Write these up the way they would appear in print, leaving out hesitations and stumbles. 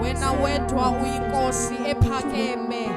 Wena wedwa uyinkosi ephakeme,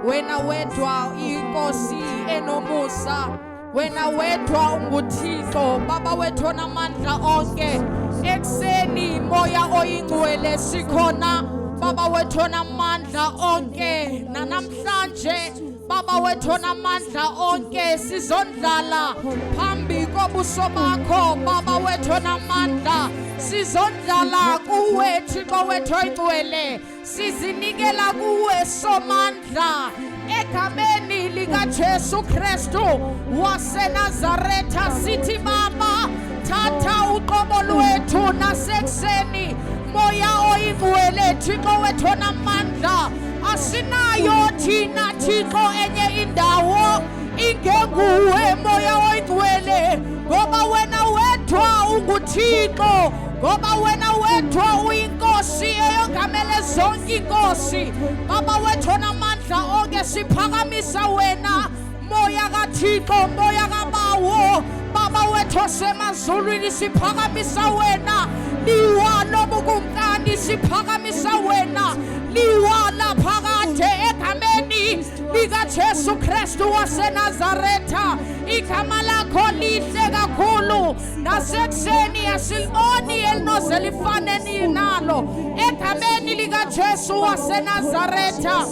wena wedwa uyinkosi enomusa, wena wedwa unguThixo, Baba wethu onamandla onke. Ekseni moya oyingcwele sikhona, Baba wethu onamandla onke. Nanamhlanje Baba wethu onamandla onke sizondlala phambi kobuso bakho, Baba wethu onamandla. Sizondlala kuwe Thixo wethu oyingcwele, sizinikela kuwe somandla egameni likaJesu Kristu waseNazaretha. Sithi Baba, thatha uqobo lwethu nasekuseni, moya oyingcwele Thixo wethu onamandla. Asinayo thina Thixo enye indawo ingenguwe moya oyingcwele, ngoba wena wedwa unguThixo, ngoba wena wedwa uyinkosi eyongamele zonke inkosi. Baba wethu onamandla onke siphakamisa wena moya kaThixo, moya kaBawo. Baba wethu osemazulwini siphakamisa wena, liwa lobukumkani siphakamisa wena, liwa laphakade egameni likaJesu Kristu waseNazaretha. Igama lakho lihle kakhulu, nasekuseni asiliboni elinoze lifane nalo egameni likaJesu waseNazaretha.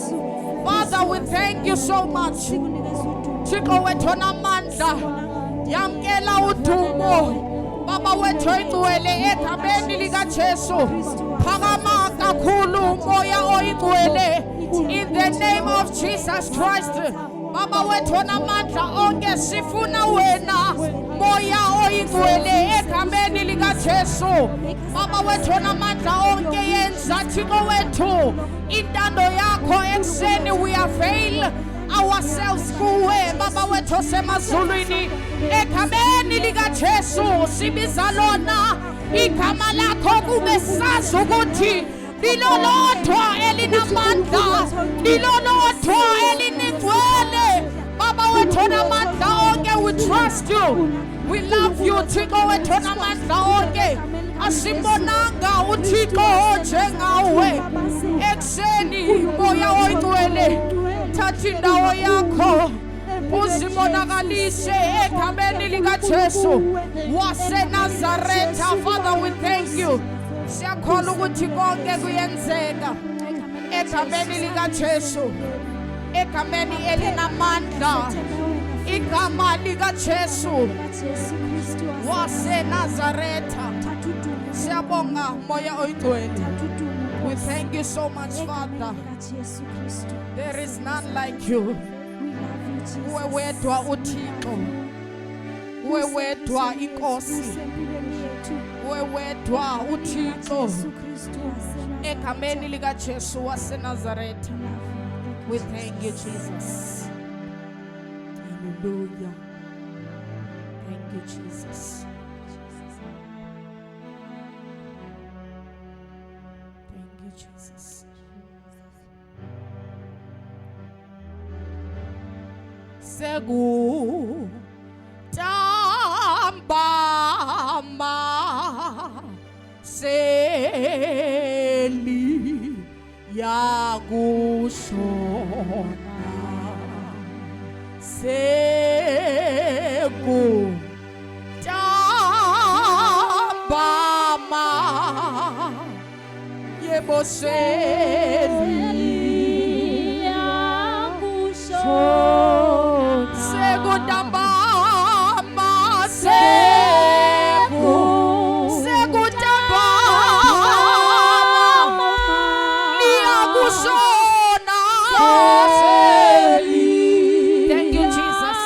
Father, we thank you so much. Thixo wethu onamandla, yamkela udumo Baba wethu oyingcwele egameni likaJesu. Phakama kakhulu moya oyingcwele in the name of Jesus Christ. Baba wethu onamandla onke sifuna wena moya oyingcwele egameni likaJesu. Baba wethu onamandla onke yenza Thixo wethu intando yakho ekseni. We avail ourselves kuwe Baba wethu osemazulwini egameni likaJesu. Sibiza lona igama lakho kube sazi ukuthi lilolodwa elinamandla, lilolodwa eliningcwele. Baba wethu onamandla onke, we trust you, we love you Thixo wethu onamandla onke. Asimbonanga uThixo njengawe ekseni moya oyingcwele, thatha indawo yakho uzibonakalise egameni likaJesu waseNazaretha. Father, we thank you. Siyakholwa ukuthi konke kuyenzeka egameni likaJesu, egameni elinamandla, igama likaJesu waseNazaretha. Siyabonga moya oyingcwele. We thank you so much, Father. There is none like you. Uwe wedwa uThixo, uwe wedwa inkosi, uwe wedwa uThixo egameni likaJesu waseNazaretha. We thank you, Jesus. Hallelujah. Thank you, Jesus. Thank you, Jesus. Segu tambama seli yakushona, segu tambama yebo seli yakushona. Segundambama segundambama liyakushona. Thank you, Jesus.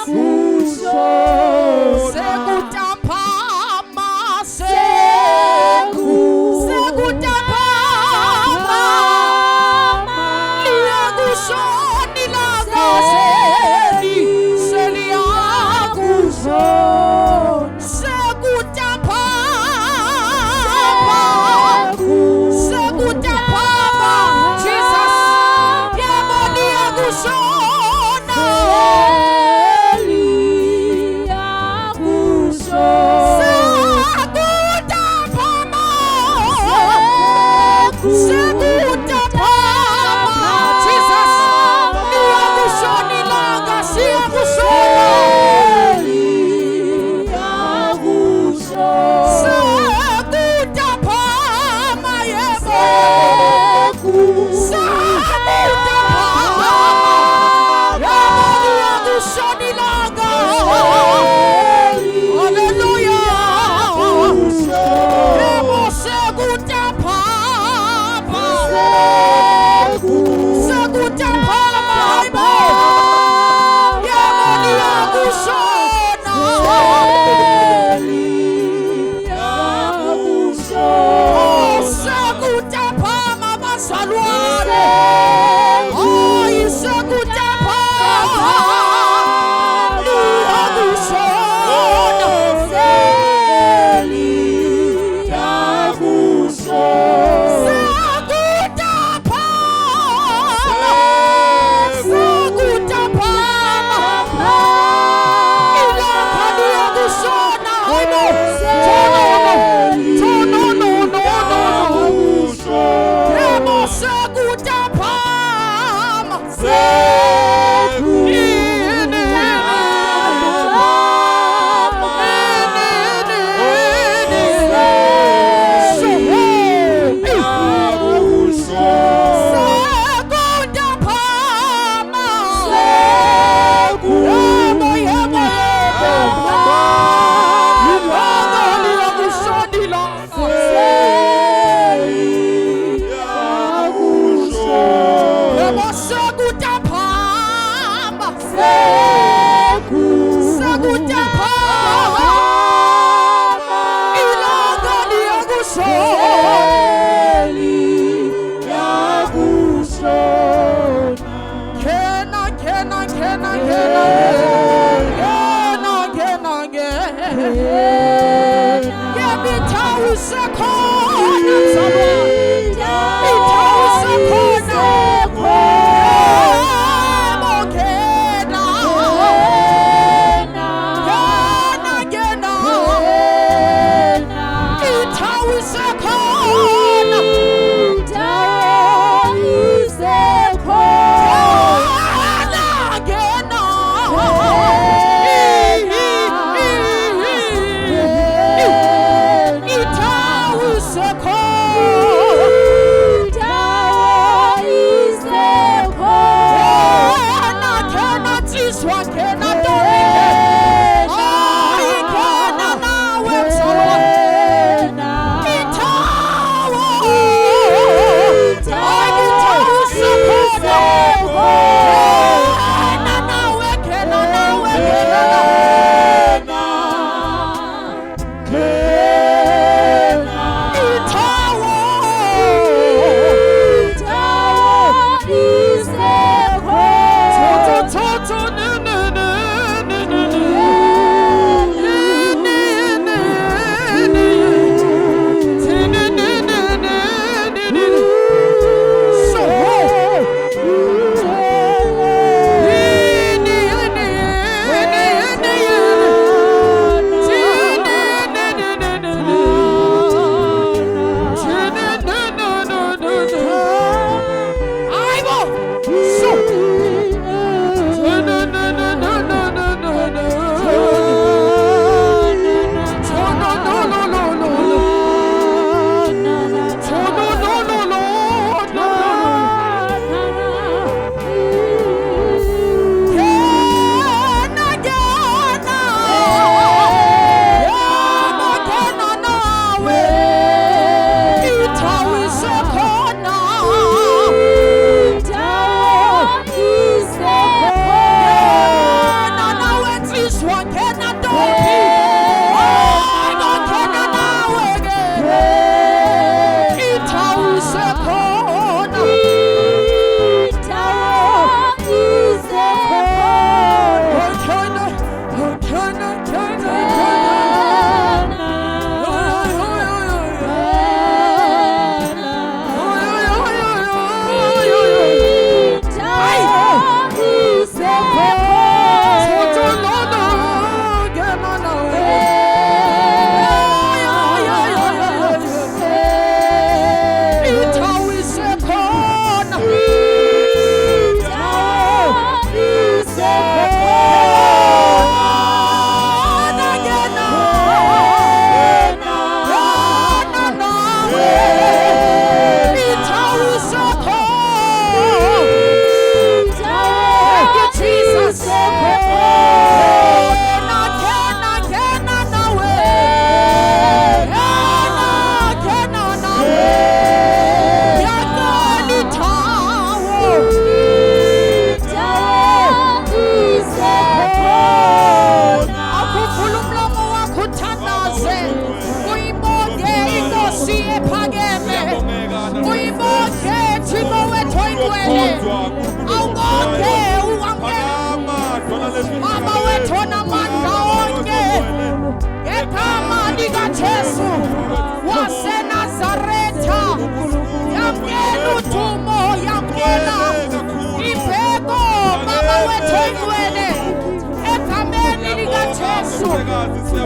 Segundambama segundambama liyakushona. usekhona mzalwane. Indawo usekhona.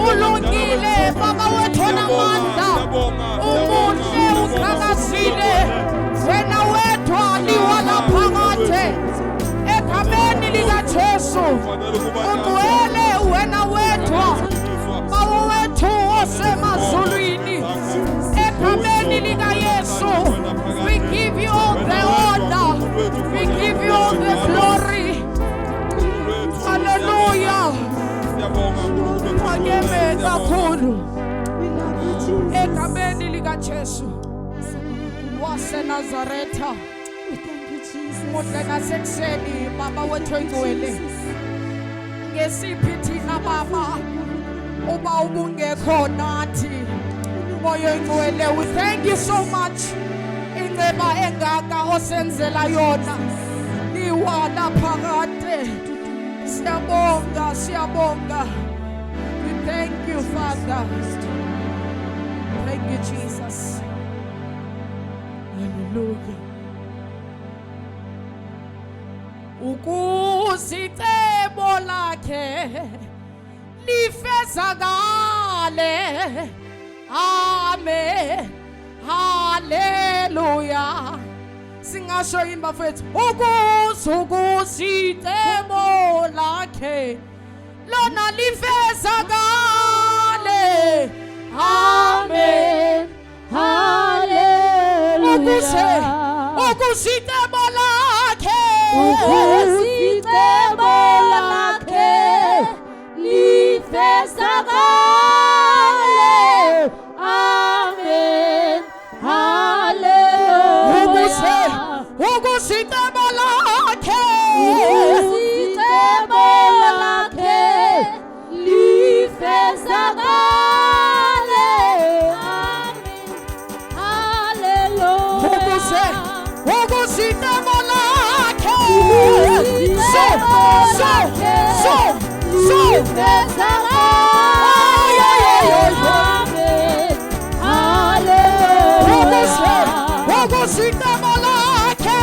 Ulungile baba wethu onamandla, umuhle ukhakazile, wena wedwa liwala phakathe egameni likaJesu. Ungcwele wena wedwa baba wethu osemazulwini egameni likaYesu. We give you all the honor, we give you all the glory. Hallelujah. Mageme kakhulu egameni likaJesu waseNazaretha. Muhle nasekuseni baba wethu oyingcwele, ngesiphi thina baba uba ubungekho nathi moya oyingcwele. We thank you so much inceba engaka osenzela yona liwala phakade. Siyabonga. We thank you, Father. Thank you, Jesus. Hallelujah. Ukusicebo lakhe lifezakale. Amen. Hallelujah. Singasho imbafethu ukusicebo lakhe lona lifezakale. Amen. Hallelujah. Ukusicebo lakhe lifezakale. Amen. Hallelujah. Ukusicebo lakhe lifezakale. Amen. Hallelujah. Ukusicebo lakhe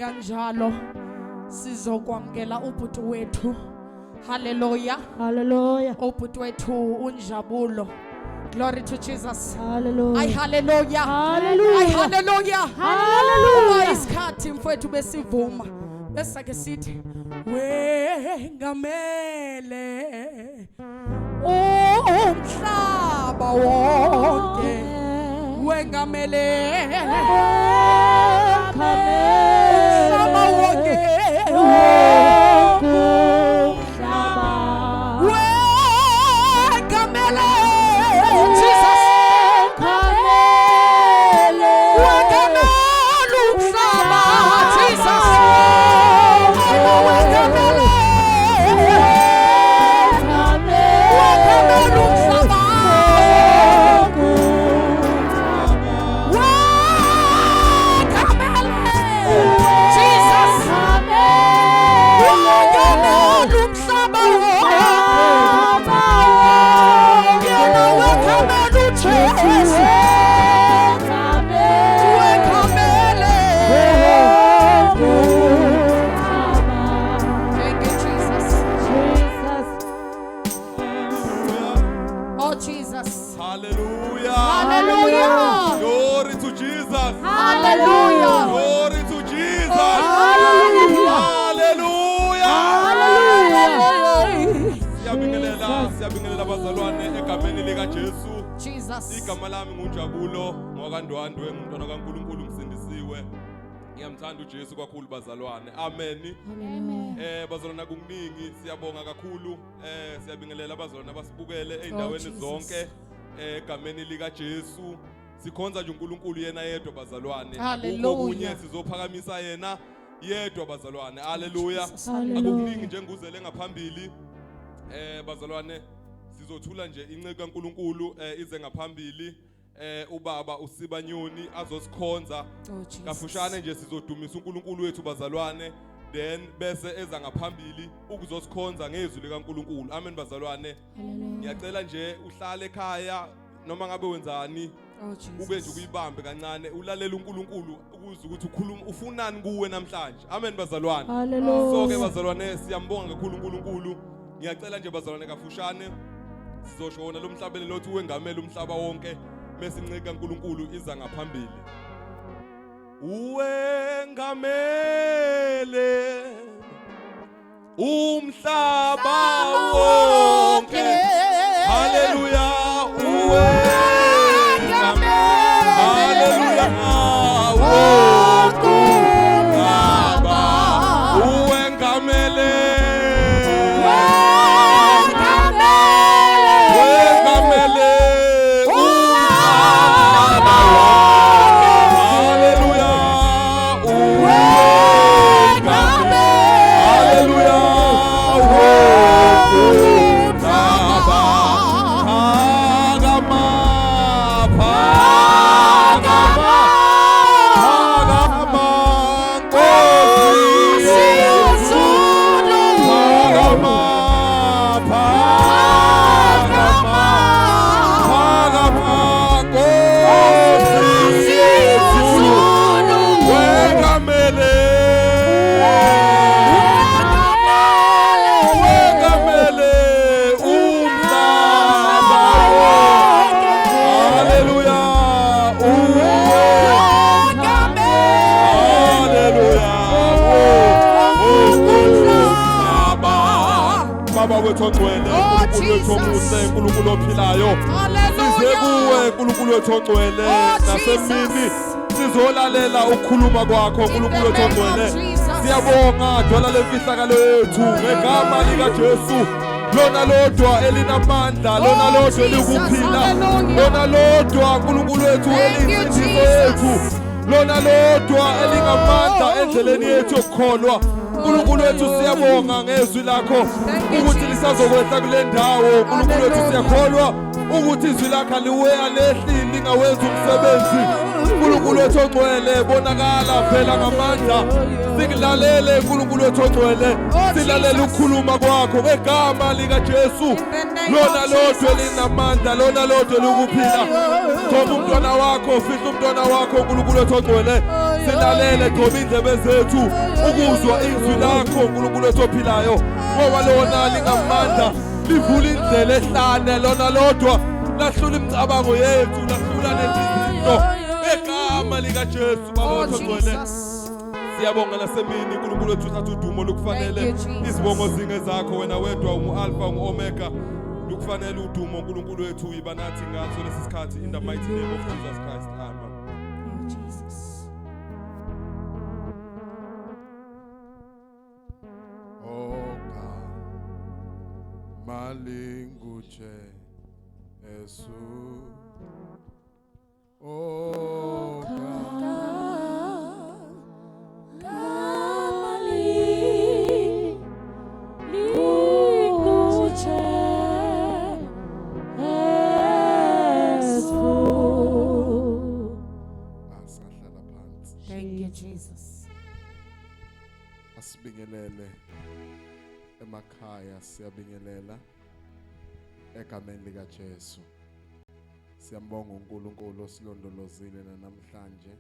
kanjalo sizokwamkela ubhuti wethu. Hallelujah. Hallelujah. Ubhuti wethu uNjabulo. Glory to Jesus. Hallelujah. Ay hallelujah. Hallelujah. Ay hallelujah. Hallelujah. Isikhathi mfowethu besivuma. Besake sithi wengamele umhlaba wonke. Wengamele umhlaba wonke. Wengamele Jesus. Wengamele umhlaba Jesus. Wengamele umhlaba. Hallelujah. Hallelujah. Glory to Jesus. Hallelujah. Glory to Jesus. Hallelujah. Hallelujah. Siyabingelela bazalwane egameni lika Jesu. Jesus. Igama lami nguNjabulo ngokaNdwandwe, ngumntwana kaNkulunkulu msindisiwe. Ngiyamthanda uJesu kakhulu bazalwane. Amen. Bazalwane kunginingi, siyabonga kakhulu. Siyabingelela abazalwane abasibukele eindaweni zonke egameni lika Jesu. Sikhonza nje uNkulunkulu yena yedwa bazalwane. Okunye sizophakamisa yena yedwa bazalwane. Hallelujah. Akukuningi nje nguzele ngaphambili. Bazalwane sizothula nje inceke kaNkulunkulu ize ngaphambili. Ubaba uSibanyoni azosikhonza kafushane nje sizodumisa uNkulunkulu wethu bazalwane, then bese eza ngaphambili ukuzosikhonza ngezwi likaNkulunkulu. Amen bazalwane. Ngiyacela nje uhlale ekhaya noma ngabe wenzani, ube nje ukuyibambe kancane ulalela uNkulunkulu ukuze ukuthi ukhuluma ufunani kuwe namhlanje. Amen bazalwane. So ke bazalwane siyambonga kakhulu uNkulunkulu. Ngiyacela nje bazalwane kafushane sizoshona lo mhlabelelo othi wengamela umhlaba wonke bese inceke kaNkulunkulu iza ngaphambili. Uwengamele umhlaba wonke. Hallelujah. Uwengamele. Hallelujah. Umhlaba uwengamele. uNkulunkulu ophilayo size kuwe uNkulunkulu wethu ongcwele nasemini sizolalela ukukhuluma kwakho uNkulunkulu wethu ongcwele siyabonga dwala lemfihlakalo yethu ngegama lika Jesu lona lodwa elinamandla lona lodwa elikuphila lona lodwa uNkulunkulu wethu elinsindiso yethu lona lodwa elingamandla endleleni yethu yokukholwa uNkulunkulu wethu siyabonga ngezwi lakho ukuthi lisazokwehla kule ndawo uNkulunkulu wethu siyakholwa ukuthi izwi lakho liweya lehli lingawenza umsebenzi uNkulunkulu wethu ongcwele bonakala phela ngamandla sikulalele uNkulunkulu wethu ongcwele silalela ukukhuluma kwakho ngegama lika Jesu lona lodwa elinamandla lona lodwa lokuphila thoba umntwana wakho fihla umntwana wakho uNkulunkulu wethu ongcwele silalele gcoba indlebe zethu ukuzwa izwi lakho uNkulunkulu wethu ophilayo ngoba lona lingamandla livula indlela ehlane lona lodwa lahlula imicabango yethu lahlula nezinto egama lika Jesu baba wethu ogcwele siyabonga nasemini uNkulunkulu wethu uthatha udumo lokufanele izibongo zinge zakho wena wedwa ungu-alpha ungu-omega lukufanele udumo uNkulunkulu wethu uyiba nathi ngaso lesi sikhathi in the mighty name of Jesus Christ amen. Malinguche Yesu oh Thank you, Jesus. Asibingelele emakhaya siyabingelela egameni lika Jesu. Siyambonga uNkulunkulu osilondolozile namhlanje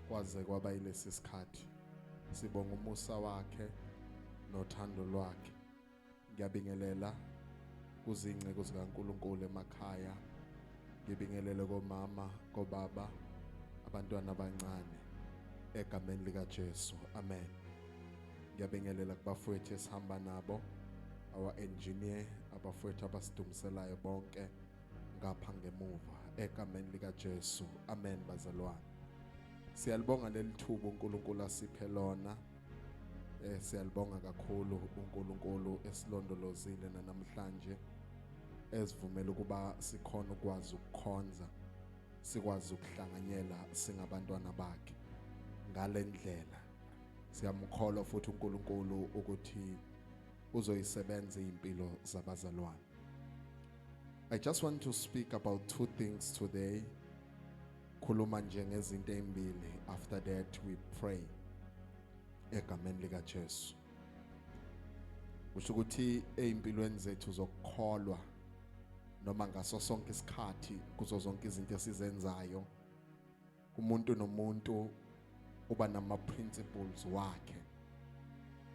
kwaze kwaba yilesi sikhathi. Sibonga umusa wakhe nothando lwakhe. Ngiyabingelela kuzinceke zikaNkulunkulu emakhaya. Ngibingelele komama, kobaba, abantwana abancane egameni lika Jesu. Amen. Ngiyabingelela kubafowethu esihamba nabo, our engineer, abafowethu abasidumiselayo bonke ngapha ngemuva egameni lika Jesu. Amen bazalwane. Siyalibonga leli thuba uNkulunkulu asiphe lona. Siyalibonga kakhulu uNkulunkulu esilondolozile namhlanje esivumela ukuba sikhona ukwazi ukukhonza, sikwazi ukuhlanganyela singabantwana bakhe. Ngale ndlela siyamkholwa futhi uNkulunkulu ukuthi uzoyisebenza impilo zabazalwane. I just want to speak about two things today. Khuluma nje ngezinto ezimbili. After that we pray egameni lika Jesu. Kusho ukuthi empilweni zethu zokukholwa noma ngaso sonke isikhathi kuzo zonke izinto esizenzayo umuntu nomuntu uba nama principles wakhe,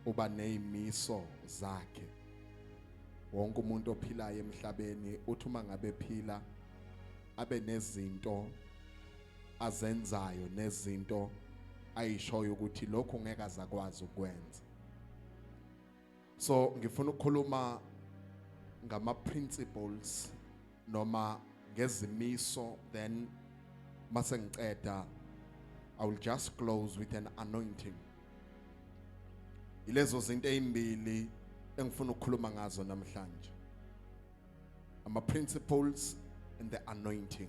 uba nezimiso zakhe. Wonke umuntu ophilayo emhlabeni uthi uma ngabe phila abe nezinto azenzayo nezinto ayishoyo ukuthi lokho ngeke azakwazi ukwenza. So ngifuna ukukhuluma ngama principles noma ngezimiso, then mase ngiceda I will just close with an anointing. Ilezo zinto ezimbili engifuna ukukhuluma ngazo namhlanje. Ama principles and the anointing.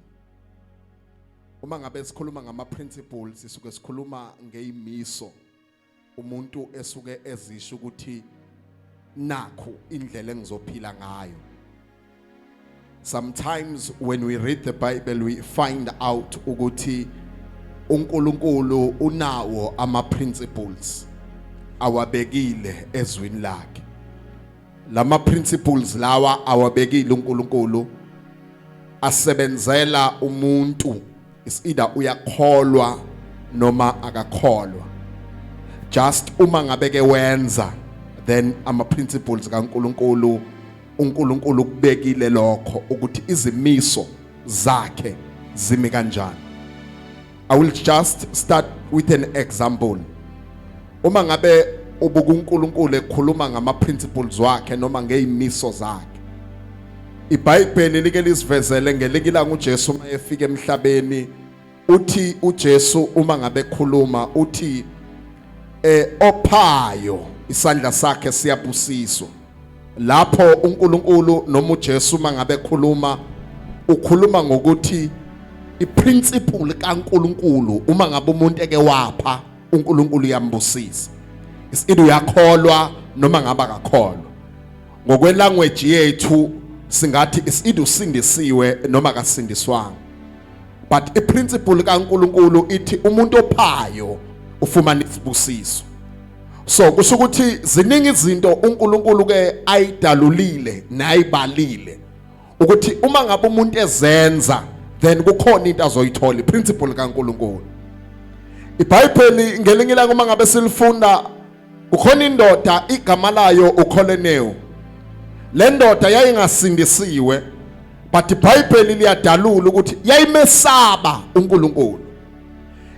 Uma ngabe sikhuluma ngama principles sisuke sikhuluma ngeimiso. Umuntu esuke ezisho ukuthi nakho indlela engizophila ngayo. Sometimes when we read the Bible we find out ukuthi uNkulunkulu unawo ama principles awabekile ezwini lakhe. Lama principles lawa awabekile uNkulunkulu asebenzela umuntu, is either uyakholwa noma akakholwa. Just uma ngabeke wenza, then ama principles kaNkulunkulu uNkulunkulu kubekile lokho ukuthi izimiso zakhe zimi kanjani. I will just start with an example. Uma ngabe ubuka uNkulunkulu ekhuluma ngama principles wakhe noma ngeimiso zakhe. iBhayibheli like lisivezele ngelikilanga uJesu uma efika emhlabeni, uthi uJesu uma ngabe ekhuluma uthi ophayo isandla sakhe siyabusiswa. Lapho uNkulunkulu noma uJesu uma ngabe ekhuluma ukhuluma ngokuthi iprinciple kaNkulunkulu uma ngabe umuntu eke wapha uNkulunkulu uyambusisa. Isidu uyakholwa noma ngaba akakholwa. Ngokwelanguage yethu singathi isidu usindisiwe noma akasindiswanga. But iprinciple kaNkulunkulu ithi umuntu ophayo ufumana isibusiso. So kusho ukuthi ziningi izinto uNkulunkulu ke ayidalulile nayibalile ukuthi uma ngabe umuntu ezenza then kukhona into azoyithola, iprinciple kaNkulunkulu. iBhayibheli ngelinye ilanga uma ngabe silifunda ukhona indoda igama layo uKholeneo. Le ndoda yayingasindisiwe but iBhayibheli liyadalula ukuthi yayimesaba uNkulunkulu.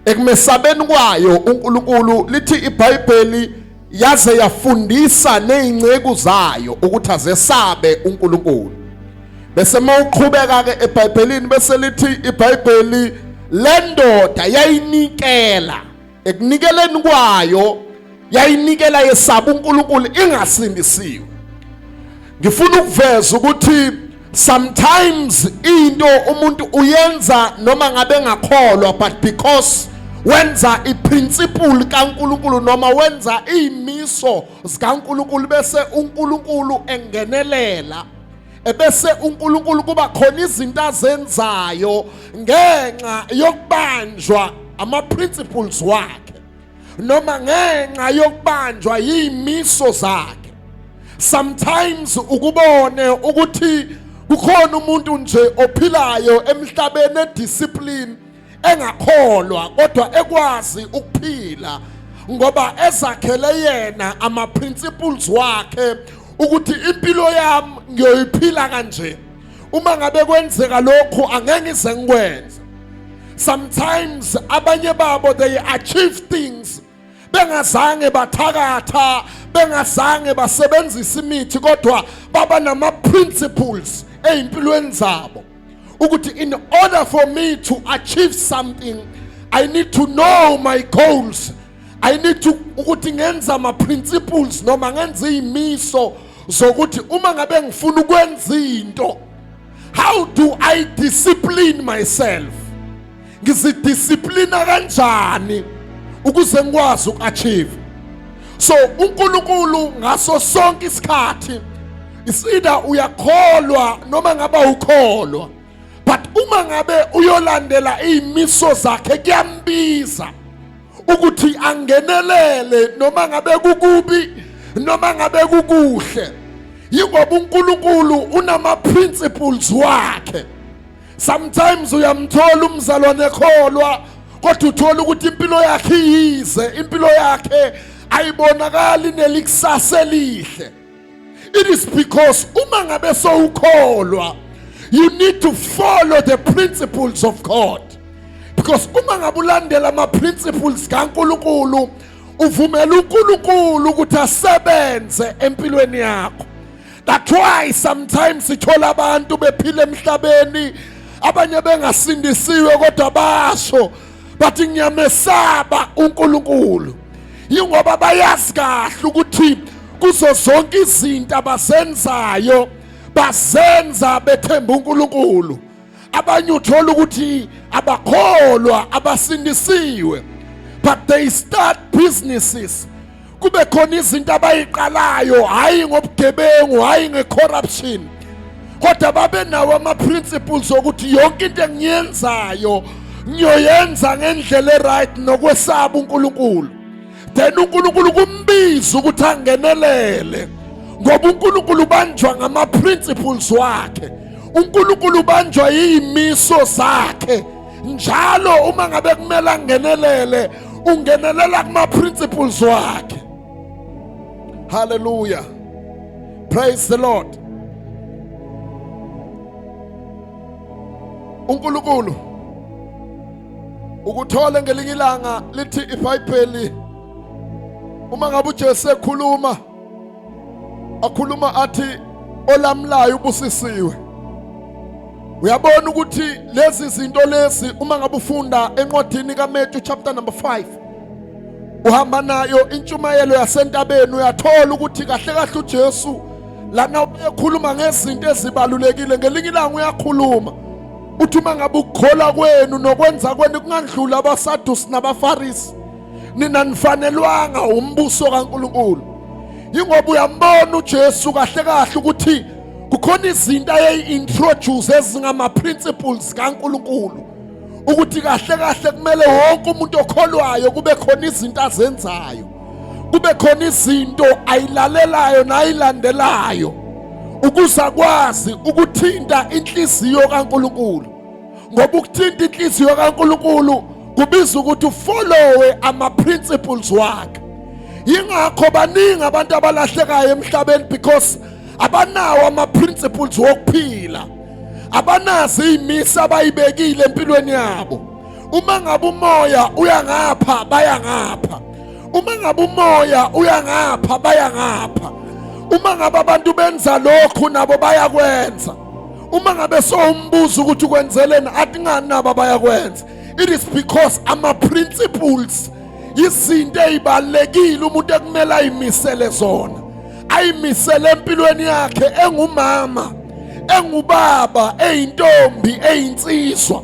Ekumesabeni kwayo uNkulunkulu lithi iBhayibheli yaze yafundisa nezingceku zayo ukuthi azesabe uNkulunkulu. Bese mawuqhubeka ke eBhayibhelini bese lithi iBhayibheli le ndoda yayinikela, ekunikeleni kwayo yayinikela yesaba uNkulunkulu ingasindisiwe. Ngifuna ukuveza ukuthi sometimes into umuntu uyenza noma ngabe ngakholwa but because wenza iprinciple kaNkulunkulu noma wenza izimiso zikaNkulunkulu bese uNkulunkulu engenelela. Ebese uNkulunkulu kuba khona izinto azenzayo ngenxa yokubanjwa ama principles wakhe noma ngenxa yokubanjwa izimiso zakhe. Sometimes ukubone ukuthi kukhona umuntu nje ophilayo emhlabeni ediscipline engakholwa kodwa ekwazi ukuphila ngoba ezakhele yena ama principles wakhe ukuthi impilo yami ngiyoyiphila kanje. Uma ngabe kwenzeka lokho angeke ngize ngikwenze. Sometimes abanye babo they achieve things bengazange bathakatha, bengazange basebenzisa imithi kodwa baba nama principles ezimpilweni zabo ukuthi in order for me to achieve something I need to know my goals. I need to ukuthi ngenza ama principles noma ngenza izimiso zokuthi uma ngabe ngifuna ukwenza into, how do I discipline myself? Ngizidisciplina kanjani ukuze ngikwazi ukuachieve? So uNkulunkulu ngaso sonke isikhathi isida uyakholwa noma ngaba ukholwa, but uma ngabe uyolandela izimiso zakhe kuyambiza ukuthi angenelele noma ngabe kukubi noma ngabe kukuhle. Yingoba uNkulunkulu unama principles wakhe. Sometimes uyamthola umzalwane ekholwa kodwa uthola ukuthi impilo yakhe iyize, impilo yakhe ayibonakali nelikusasa elihle. It is because uma ngabe sowukholwa you need to follow the principles of God. Because uma ngabe ulandela ama principles kaNkulunkulu uvumela uNkulunkulu ukuthi asebenze empilweni yakho. That's why sometimes sithola abantu bephila emhlabeni abanye bengasindisiwe kodwa basho bathi ngiyamesaba uNkulunkulu. Yingoba bayazi kahle ukuthi kuzo zonke izinto abazenzayo bazenza bethemba uNkulunkulu. Abanye uthola ukuthi abakholwa abasindisiwe but they start businesses. Kube khona izinto abayiqalayo hayi ngobugebengu, hayi ngecorruption, kodwa babe nawo ama principles ukuthi yonke into engiyenzayo ngiyoyenza ngendlela eright nokwesaba uNkulunkulu. Then uNkulunkulu kumbiza ukuthi angenelele ngoba uNkulunkulu ubanjwa ngama principles wakhe. uNkulunkulu ubanjwa izimiso zakhe. Njalo uma ngabe kumele angenelele ungenelela kuma principles wakhe. Hallelujah. Praise the Lord. uNkulunkulu ukuthola ngelinye ilanga lithi iBhayibheli uma ngabe uJesu ekhuluma akhuluma athi olamlayo ubusisiwe. Uyabona ukuthi lezi zinto lezi uma ngabe ufunda encwadini kaMatthew chapter number 5 uhamba nayo intshumayelo yasentabeni uyathola ukuthi kahle kahle uJesu lana uyakhuluma ngezinto ezibalulekile. Ngelinye ilanga uyakhuluma uthi uma ngabe ukukholwa kwenu nokwenza kwenu kungandlula abaSadusi nabaFarisi nina nifanelwanga umbuso kaNkulunkulu. Yingoba uyambona uJesu kahle kahle ukuthi kukhona izinto ayi-introduce ezingama principles kaNkulunkulu ukuthi kahle kahle kumele wonke umuntu okholwayo kube khona izinto azenzayo, kube khona izinto ayilalelayo nayilandelayo ukuze akwazi ukuthinta inhliziyo kaNkulunkulu. Ngoba ukuthinta inhliziyo kaNkulunkulu kubiza ukuthi ufollowe ama principles wakhe. Yingakho baningi abantu abalahlekayo emhlabeni because abanawo ama principles wokuphila. Abanazi imisa abayibekile empilweni yabo. Uma ngabe umoya uya ngapha baya ngapha. Uma ngabe umoya uya ngapha baya ngapha. Uma ngabe abantu benza lokhu nabo bayakwenza. Uma ngabe sombuzo ukuthi ukwenzeleni athi ngani nabo bayakwenza. It is because ama principles izinto ezibalekile umuntu ekumele ayimisele zona. Ayimisele empilweni yakhe engumama, engubaba, eyintombi, eyinsizwa.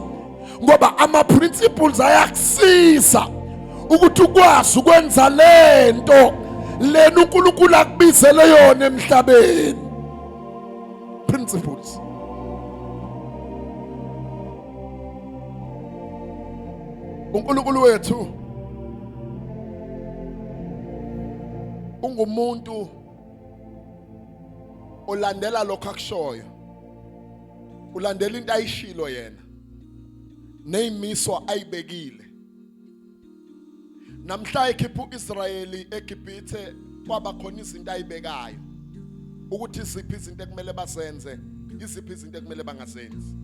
Ngoba ama principles ayakusiza ukuthi ukwazi ukwenza lento lena uNkulunkulu akubizele yona emhlabeni. Principles. uNkulunkulu wethu ungumuntu olandela lokho akushoyo. Ulandela into ayishilo yena neyimiswa ayibekile. Namhla ekhipha uIsrayeli eGibhithe kwaba khona izinto ayibekayo ukuthi iziphi izinto ekumele basenze, iziphi izinto ekumele bangazenzi.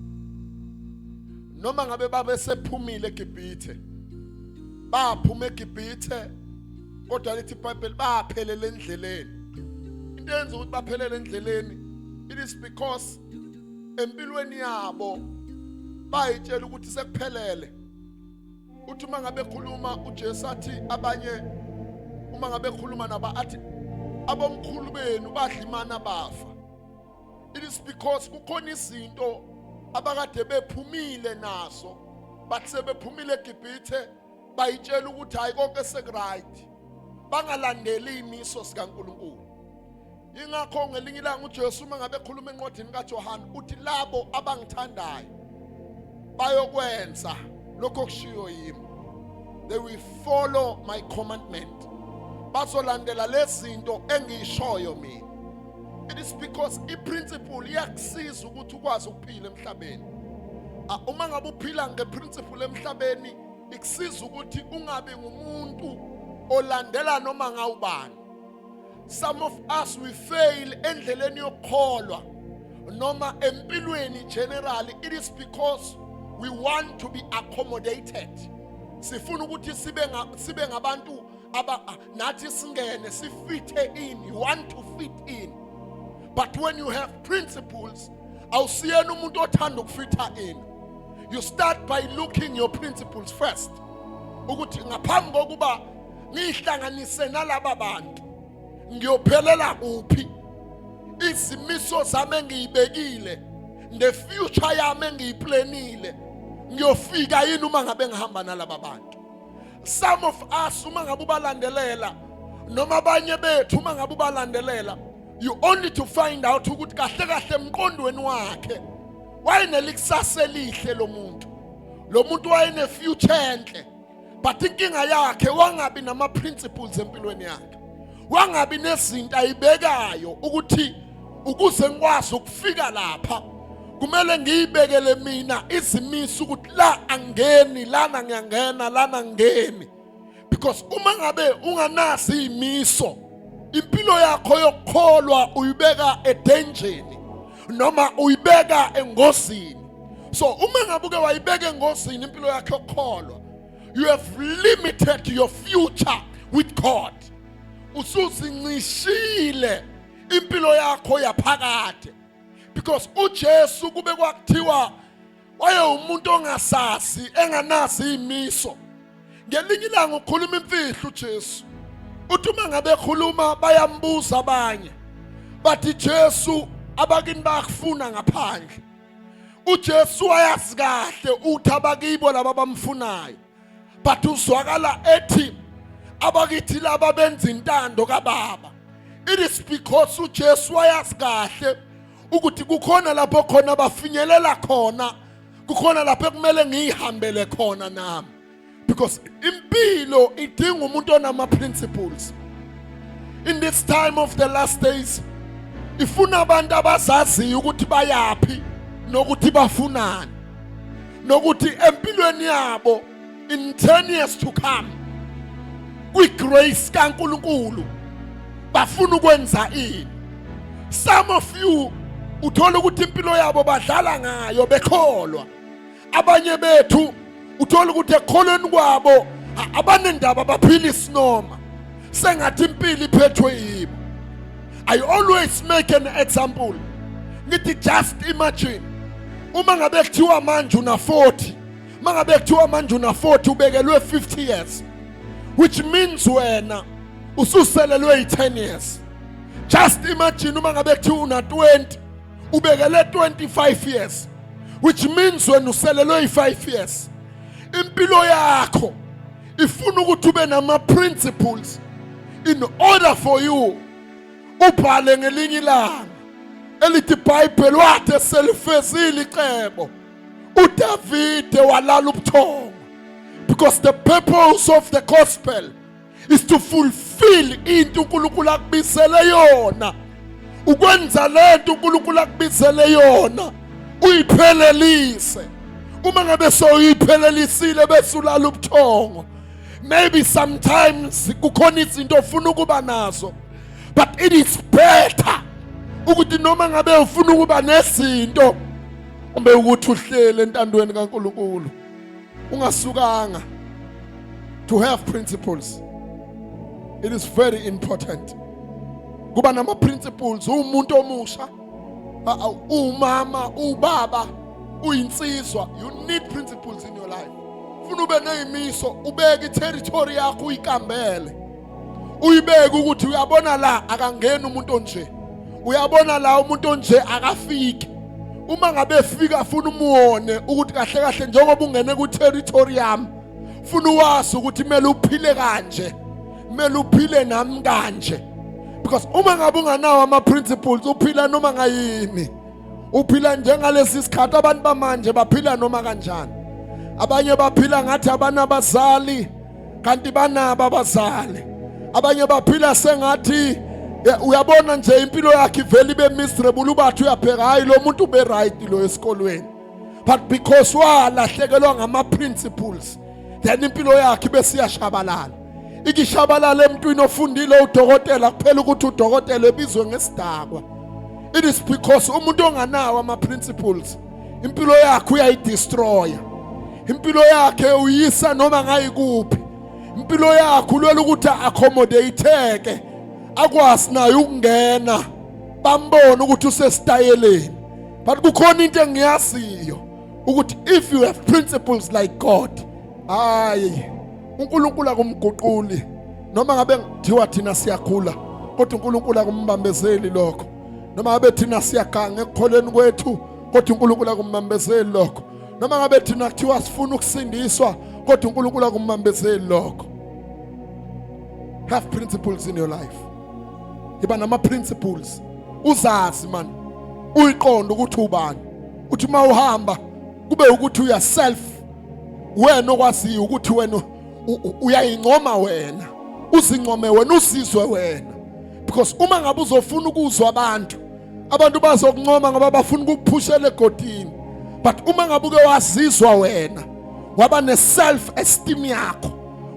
Noma ngabe babe sephumile eGibhithe, baphuma eGibhithe kodwa lithi iBhayibheli baphelela endleleni. Into yenza ukuthi baphelele endleleni, it is because empilweni yabo bayitshela ukuthi sekuphelele. Uthi uma ngabe khuluma uJesu athi abanye, uma ngabe khuluma naba athi abomkhulu benu badlimana bafa. It is because kukhona izinto abakade bephumile naso, bathi sebephumile eGibhithe bayitshela ukuthi hayi konke sekuright, bangalandeli imiso sikaNkulunkulu. Ingakho ngelinye ilanga uJesu uma ngabe ekhuluma encwadini kaJohane uthi labo abangithandayo bayokwenza lokho kushiwo yimi. They will follow my commandment. Bazolandela lezinto engiyishoyo mina. It is because iprinciple iyakusiza ukuthi ukwazi ukuphila emhlabeni. Uma ngabe uphila ngeprinciple emhlabeni ikusiza ukuthi ungabe ngumuntu olandela noma ngawubani. Some of us we fail endleleni yokukholwa noma empilweni generally. It is because we want to be accommodated. Sifuna ukuthi sibe ngabantu nathi singene sifithe in. You want to fit in. But when you have principles, awusiyena umuntu othanda ukufitha in. You start by looking your principles first. Ukuthi ngaphambi kokuba ngihlanganise nalaba bantu ngiyophelela kuphi, izimiso zami engiyibekile, the future yami engiyiplanile, ngiyofika yini uma ngabe ngihamba nalaba bantu. Some of us uma ngabe ubalandelela noma abanye bethu uma ngabe ubalandelela, you only to find out ukuthi kahle kahle emqondweni wakhe wayinelikusasa elihle lo muntu wayene future enhle, but inkinga yakhe wangabi nama principles empilweni yakhe. Wangabi nezinto ayibekayo ukuthi ukuze ngikwazi ukufika lapha kumele ngiyibekele mina izimiso ukuthi la angeni, lana ngiyangena, lana ngeni. Because uma ngabe unganazi imiso, impilo yakho yokukholwa uyibeka edangereni noma uyibeka engozini. So uma ngabe uke wayibeka engozini impilo yakho yokukholwa, you have limited your future with God. Usuzincishile impilo yakho yaphakade. Because uJesu kube kwakuthiwa waye umuntu ongasazi enganazi imiso. Ngelinye ilanga ukhuluma imfihlo uJesu. Uthi uma ngabe ekhuluma bayambuza abanye, bathi Jesu abakini bakufuna ngaphandle. uJesu wayazi kahle uthi abakibo laba bamfunayo, but uzwakala ethi abakithi laba benza intando kaBaba. It is because uJesu wayazi kahle ukuthi kukhona lapho khona bafinyelela khona, kukhona lapho kumele ngihambele khona nami. Because impilo idinga umuntu onama principles. In this time of the last days, ifuna abantu abazazi ukuthi bayapi nokuthi bafunani, nokuthi empilweni yabo in 10 years to come kwi-grace kaNkulunkulu bafuna ukwenza ini. Some of you uthola ukuthi impilo yabo badlala ngayo bekholwa. Abanye bethu uthola ukuthi ekholweni kwabo abanendaba baphila isinoma sengathi impilo iphethwe yibo. I always make an example. Ngithi just imagine uma ngabe kuthiwa manje una 40, mangabe kuthiwa manje una 40 ubekelwe 50 years, which means wena ususelelwe 10 years. Just imagine uma ngabe kuthiwa una 20 ubekele 25 years, which means wena uselelwe 5 years. Impilo yakho ifuna ukuthi ube nama principles in order for you ubhale ngelinye ilanga elithi iBhayibheli wathi selifezile icebo uDavide walala ubuthongo, because the purpose of the gospel is to fulfill into uNkulunkulu akubisele yona, ukwenza lento uNkulunkulu akubisele yona uyiphelelise. Uma ngabe soyiphelelisile bese ulala ubuthongo, maybe sometimes kukhona izinto ofuna ukuba nazo, but it is better ukuthi noma ngabe ufuna ukuba nezinto ube ukuthi uhlele entandweni kaNkulunkulu ungasukanga. To have principles, it is very important. Kuba nama principles, umuntu omusha, umama, ubaba, uyinsizwa, you need principles in your life. Ufuna ube nezimiso, ubeke i-territory yakho uyikambele. Uyibeke ukuthi uyabona la akangena umuntu onje, uyabona la umuntu onje akafiki. Uma ngabe efika ufuna umuone ukuthi kahle kahle njengoba ungene ku-territory yami, ufuna wazi ukuthi kumele uphile kanje, kumele uphile nami kanje. Because uma ngabe unganawo ama principles uphila noma ngayini, uphila njengalesi sikhathi abantu bamanje baphila noma kanjani. Abanye baphila ngathi abanabazali kanti banaba abazali. Abanye baphila sengathi uyabona nje impilo yakhe ivela ibe miserable, ubathi uyapheka hayi lo muntu ube right lo esikolweni, but because walahlekelwa ngama principles then impilo yakhe bese iyashabalala. Ikishabalala emntwini ofundile udokotela kuphela ukuthi udokotela ebizwe ngesidakwa. It is because umuntu onganawo ama principles impilo yakhe uyayidestroy. Impilo yakhe uyisa noma ngayikuphi. Impilo yakhe ulwela ukuthi accommodate akwazi nayo ukungena bambone ukuthi usesitayeleni. But kukhona into engiyaziyo ukuthi if you have principles like God, hayi uNkulunkulu akumguquli. Noma ngabe kuthiwa thina siyakhula kodwa uNkulunkulu akumbambezeli lokho. Noma ngabe thina siyaganga ekukholeni kwethu kodwa uNkulunkulu akumbambezeli lokho. Noma ngabe thina kuthiwa sifuna ukusindiswa kodwa uNkulunkulu akumbambezeli lokho. Have principles in your life. Iba nama principles. Uzazi man. Uyiqonda ukuthi ubani. Uthi uma uhamba kube ukuthi uya self. Wena okwaziyo ukuthi wena uyayincoma wena. Uzincome wena, usizwe wena. Because uma ngabe uzofuna ukuzwa abantu bazokuncoma ngoba bafuna ukuphushela egodini. But uma ngabe uke wazizwa wena, waba ne self esteem yakho,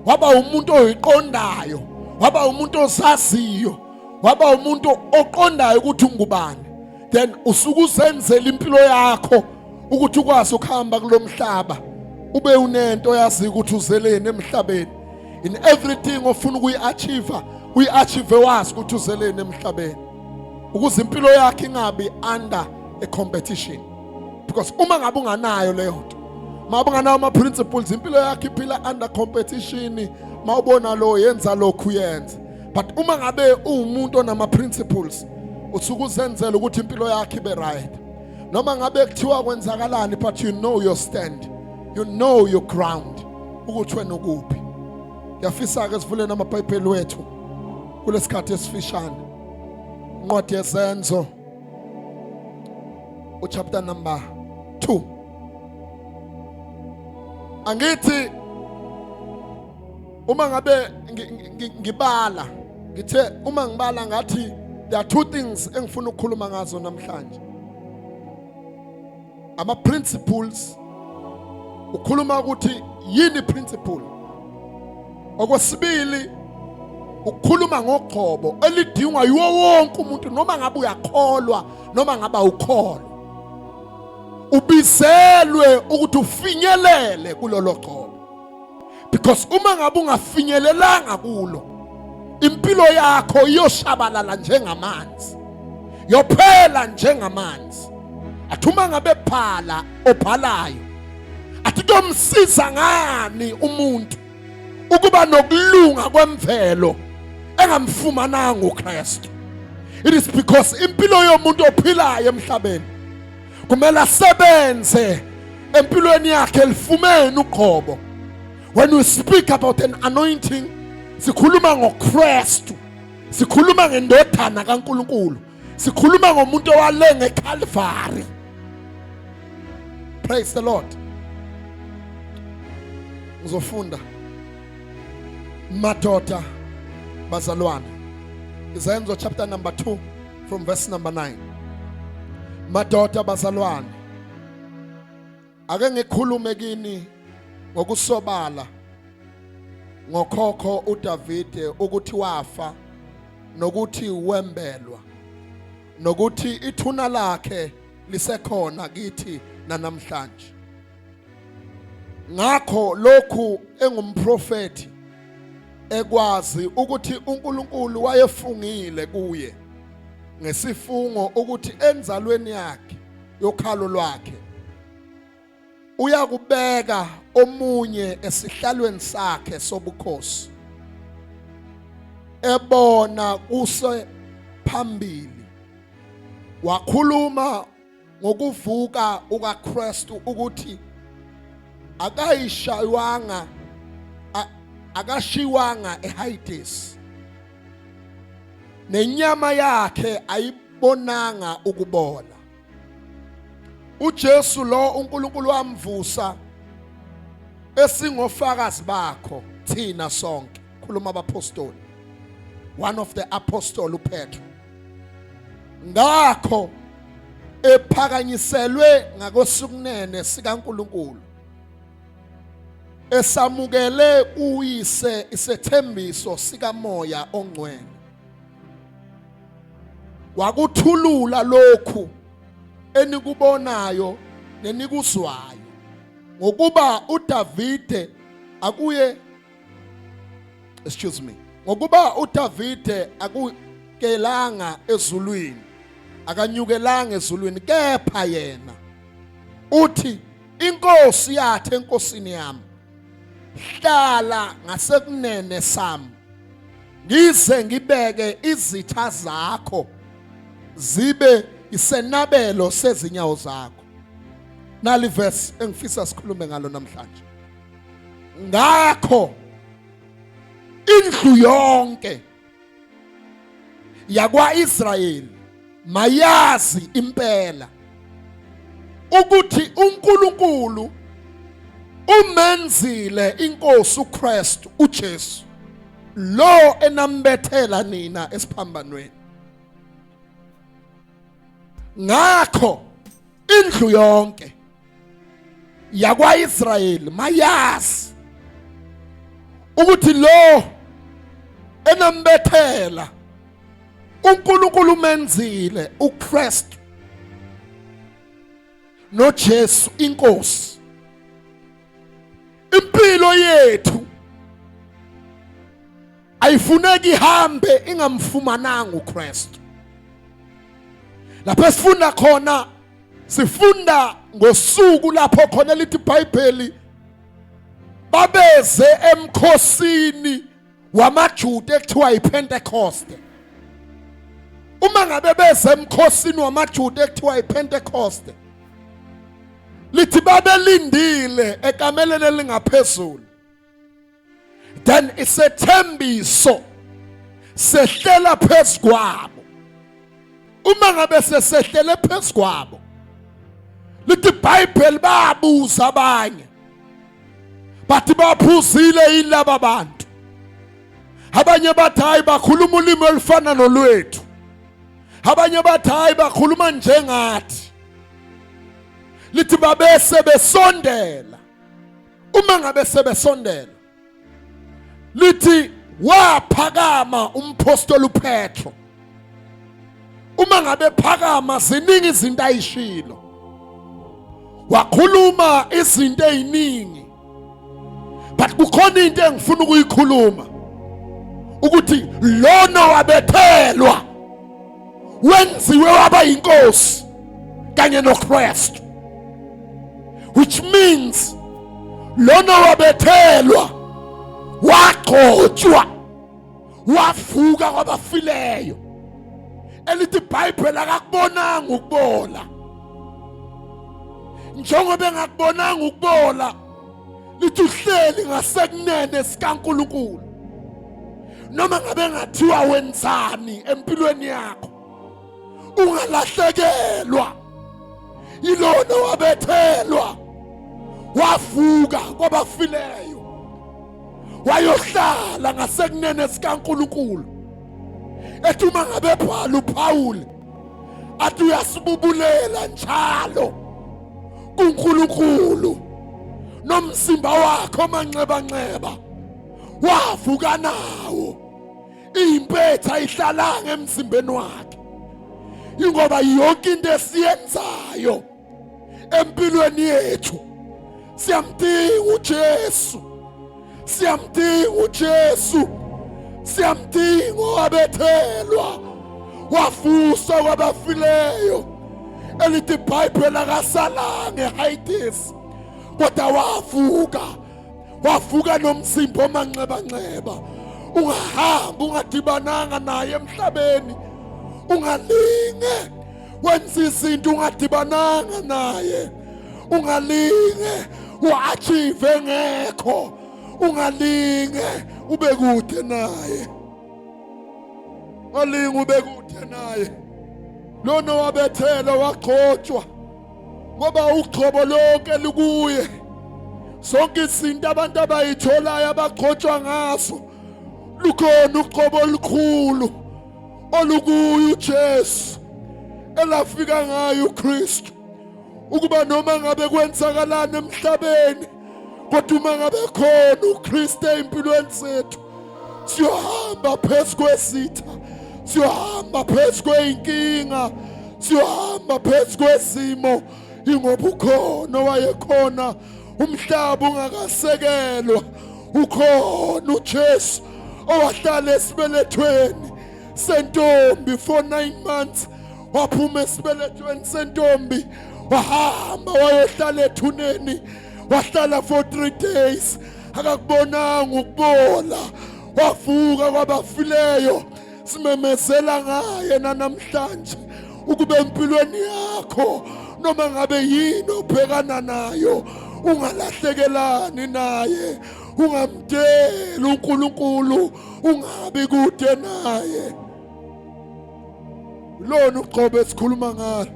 waba umuntu oyiqondayo, waba umuntu ozaziyo, waba umuntu oqondayo ukuthi ungubani, then usukuzenzela impilo yakho ukuthi ukwazi ukuhamba kulomhlaba ube unento yazi ukuthi uzelene emhlabeni. In everything ofuna uyi-achieve wazi ukuthi uzelene emhlabeni, ukuze impilo yakhe ingabi under a competition. Because uma ngabe unganayo leyo nto, uma unganawo ama principles, impilo yakhe iphila under competition. Mawubona lo yenza lokhu yenza. But uma ngabe umuntu onama principles, usukuzenzela ukuthi impilo yakhe ibe right. Noma ngabe kuthiwa kwenzakalani, but you know your stand, you know your ground, ukuthi wena ukuphi. Yafisa ke sivuleni amaBhayibheli wethu kulesikhathi esifishane. Incwadi yezenzo chapter number 2. Angithi uma ngabe ngibala, ngithe uma ngibala ngathi there are two things engifuna ukukhuluma ngazo namhlanje. Ama principles ukhuluma ukuthi yini principle. Okwesibili ukukhuluma ngoqhobo elidingwa yiwo wonke umuntu noma ngabe uyakholwa noma ngabe awukholwa. Ubizelwe ukuthi ufinyelele kulolo qhobo. Because uma ngabe ungafinyelelanga kulo, impilo yakho iyoshabalala njengamanzi. Yophela njengamanzi. Athuma ngabe phala obhalayo. Athi komsiza ngani umuntu ukuba nokulunga kwemvelo engamfumananga uKristu. It is because impilo yomuntu ophilayo emhlabeni kumele asebenze empilweni yakhe lifumene uqhobo. When we speak about an anointing, sikhuluma ngoKristu, sikhuluma ngendodana kaNkulunkulu, sikhuluma ngomuntu owale ngeCalvary. Praise the Lord. Ngizofunda madoda bazalwane, Izenzo chapter number 2 from verse number 9. Madoda bazalwane, ake ngikhulume kini ngokusobala ngokhokho uDavide ukuthi wafa nokuthi wembelwa nokuthi ithuna lakhe lisekhona kithi nanamhlanje. Ngakho lokhu engumprofeti ekwazi ukuthi uNkulunkulu wayefungile kuye ngesifungo ukuthi enzalweni yakhe yokhalo lwakhe uyakubeka omunye esihlalweni sakhe sobukhosi, ebona kuse phambili. Wakhuluma ngokuvuka ukaKristu ukuthi akashiwanga eHades, nenyama yakhe ayibonanga ukubola. uJesu lo uNkulunkulu wamvusa esingofakazi bakho thina sonke. Khuluma abapostoli, one of the apostle uPetro. Ngakho ephakanyiselwe ngakosukunene sikaNkulunkulu, esamukele uyise isethembiso sikaMoya oNgcwele, wakuthulula lokhu enikubonayo nenikuzwayo ngokuba uDavide ngokuba uDavide akukelanga ezulwini, akanyukelanga ezulwini, kepha yena uthi inkosi yathe enkosini yami, hlala ngasekunene sami ngize ngibeke izitha zakho zibe isenabelo sezinyawo zakho. Nali verse engifisa sikhulume ngalo namhlanje. Ngakho indlu yonke yakwaIsrayeli mayazi impela ukuthi uNkulunkulu umenzile inkosi uKristu uJesu lo enambethela nina esiphambanweni. Ngakho indlu yonke yakwaIsrayeli mayazi ukuthi lo enambethela uNkulunkulu umenzile uKristu noJesu inkosi. Impilo yethu ayifuneki ihambe ingamfumananga uKristu. Lapho sifunda khona, sifunda ngosuku lapho khona lithi iBhayibheli babeze emkhosini wamaJuda ekuthiwa iPentecoste. Uma ngabe beze emkhosini wamaJuda ekuthiwa iPentecoste, lithi babelindile ekameleni elingaphezulu, then isethembiso sehlela phezu kwabo. Uma ngabe sesehlele phezu kwabo, lithi iBhayibheli babuza abanye bathi baphuzile yini laba bantu. Abanye bathi hayi bakhuluma ulimi olufana nolwethu, abanye bathi hayi bakhuluma njengathi. Lithi babese besondela uma ngabe sebesondela lithi waphakama umpostoli uPetro. Uma ngabe phakama ziningi izinto ayishilo, wakhuluma izinto eziningi, but kukhona into engifuna ukuyikhuluma ukuthi lona wabethelwa wenziwe waba inkosi kanye noKristu, which means lona wabethelwa wagcotshwa wavuka kwabafileyo. Elithi iBhayibheli akakubonanga ukubola, njengoba engakubonanga ukubola lithi uhleli ngasekunene sikaNkulunkulu. Noma ngabe ngathiwa wenzani empilweni yakho ungalahlekelwa, yilona wabethelwa wavuka kwabafileyo wayohlala ngasekunene sikaNkulunkulu. Ethi uma ngabe bhala uPaul athi uyasibubulela njalo kuNkulunkulu nomzimba wakho manxeba wavuka nawo, impetha ihlalanga emzimbeni wakhe. Ingoba yonke into esiyenzayo empilweni yethu siyamdinga uJesu, siyamdinga uJesu, siyamdinga owabethelwa wafuswa kwabafileyo. Elithi iBhayibheli akasalange eHades kodwa wavuka nomzimba omanxeba. Ungahamba ungadibananga naye emhlabeni, ungalinge wenza izinto ungadibananga naye, ungalinge uachieve ngekho, ungalinge ube kude naye, ungalinge ube kude naye. Lona wabethelwa wagcotshwa ngoba ugcobo lonke lukuye. Sonke izinto abantu abayitholayo abagcotshwa ngaso lukhona ugcobo olukhulu olukuye uJesu elafika ngayo uKristu, ukuba noma ngabe kwenzakalana emhlabeni kodwa uma ngabe khona uKristu empilweni zethu siyohamba phezu kwezitha, siyohamba phezu kweyinkinga, siyohamba phezu kwezimo. Ingoba ukhona wayekhona umhlaba ungakasekelwa, ukhona uJesu owahlala esibelethweni sentombi for 9 months, waphuma esibelethweni sentombi wahamba wayohlala ethuneni, wahlala for 3 days, akakubonanga ukubola, wavuka kwabafileyo. Simemezela ngaye namhlanje ukuba empilweni yakho noma ngabe yini obhekana nayo ungalahlekelani naye, ungamdeli uNkulunkulu, ungabi kude naye. Lona ugcobo esikhuluma ngalo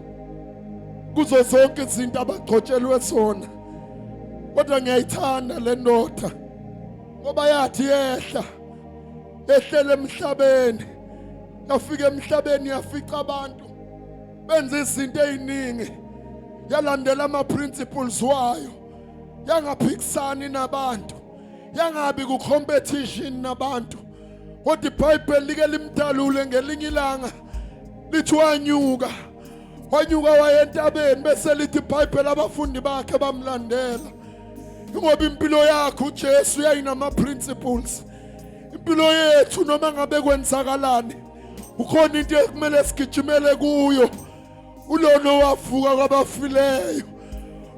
kuzo zonke izinto abagcotshelwe sona. Kodwa ngiyayithanda le ndoda ngoba yathi ehlela emhlabeni, yafika emhlabeni yafica abantu benza izinto eziningi, yalandela ama-principles wayo, yangaphikisani nabantu, yangabi ku-competition nabantu. Kodwa iBhayibheli like limdalule ngelinye ilanga lithi wanyuka waya entabeni, bese lithi iBhayibheli abafundi bakhe bamlandela. Ingoba impilo yakho uJesu yayinama-principles. Impilo yethu noma ngabe kwenzakalani ukhona into ekumele sigijimele kuyo, ulona wavuka kwabafileyo.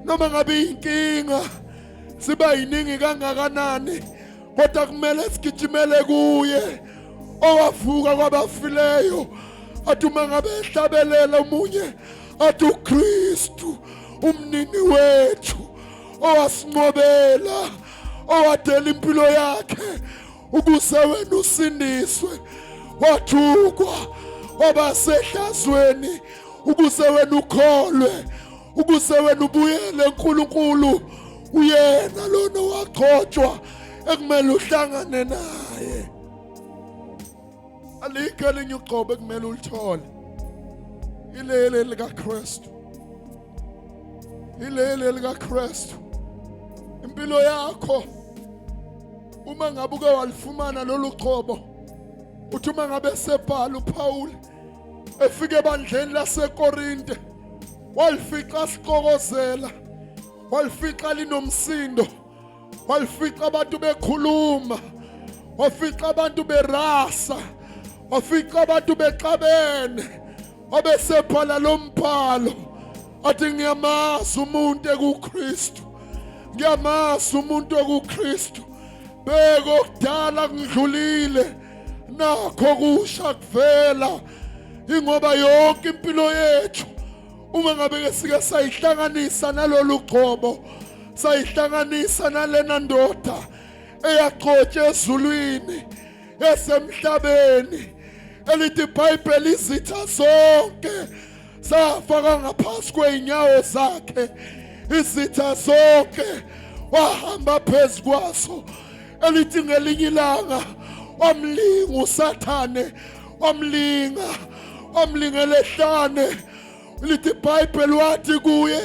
Noma ngabe inkinga siba yiningi kangakanani kodwa kumele sigijimele kuye owavuka kwabafileyo. Athi uma ngabe ehlabelela omunye athi uKristu umnini wethu owasinqobela, owadela impilo yakhe ukuze wena usindiswe, wathukwa waba sehlazweni ukuze wena ukholwe, ukuze wena ubuyele eNkulunkulu. Uyena lona wagcotshwa ekumele uhlangane naye. Alikho elinye ugcobo ekumele ulithole, ilele likaKristu, ilele likaKristu. impilo yakho uma ngabe uke walifumana lolu qobo uthi uma ngabe sebhala uPaul efike ebandleni laseKorinte walifica siqokozela walifica linomsindo walifica abantu bekhuluma wafica abantu berasa wafica abantu bexabene wabesebhala lombhalo athi ngiyamazi umuntu ekuKristu ngiyamazi umuntu ekuKristu bekokudala ngidlulile nakho kusha kuvela ingoba yonke impilo yethu uma ngabe ke sike sayihlanganisa nalolu qobo sayihlanganisa nalena ndoda eyaqhotshwa ezulwini esemhlabeni elithi iBhayibheli izitha zonke safaka ngaphansi kweinyawo zakhe izitha zonke wahamba phezu kwaso elithi ngelinye ilanga wamlinga uSathane wamlinga lehlane lithi iBhayibheli wathi kuye